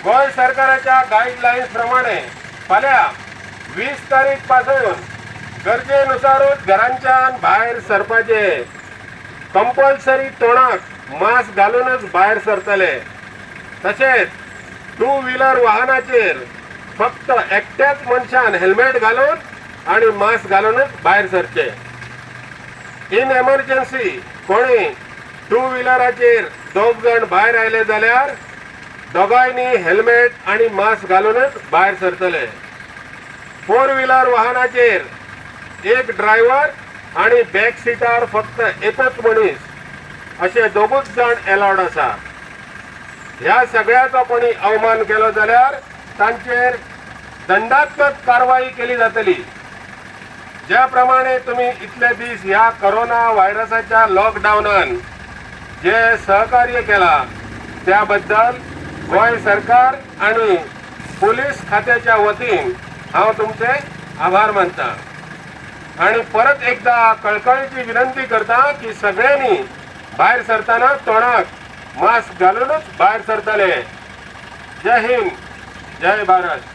गोय सरकाराच्या गाईडलाईन्स प्रमाणे फाल्यां 20 तारीख पासून गरजेनुसारूच घरांच्यान भायर सरपाचे। कंपल्सरी तोंडाक मास्क घालूनच भायर सरतले। तशेंच 2 व्हीलर वाहनाचेर फक्त एकट्याच मनशान हेल्मेट घालून आणि मास्क घालूनच भायर सरचे। इन एमर्जन्सी कोणी 2 व्हीलराचेर 2 जण भायर आयले जाल्यार दोगांयनी हेल्मेट आणि मास्क घालूनच भायर सरतले। 4 व्हीलर वाहनाचेर एक ड्रायव्हर आणि बॅक सीटार फक्त एकच मनीस असे 2 जण अलाउड आसा। ह्या सगळ्याचो कोणी अवमान केलो जाल्यार तांचेर दंडात्मक कारवाई केली जातली। ज्या प्रमाणे तुम्ही इतले दीस ह्या कोरोना व्हायरसाच्या लॉकडाऊनान जे सहकार्य केला त्याबद्दल गोय सरकार आणि पोलीस खात्याच्या वतीन हांव तुमचे आभार मानता आणि परत एकदा कळकळीची विनंती करता की सगळ्यांनी भायर सरताना तोंडाक मास्क घालूनच भायर सरतले। जय हिंद, जय भारत।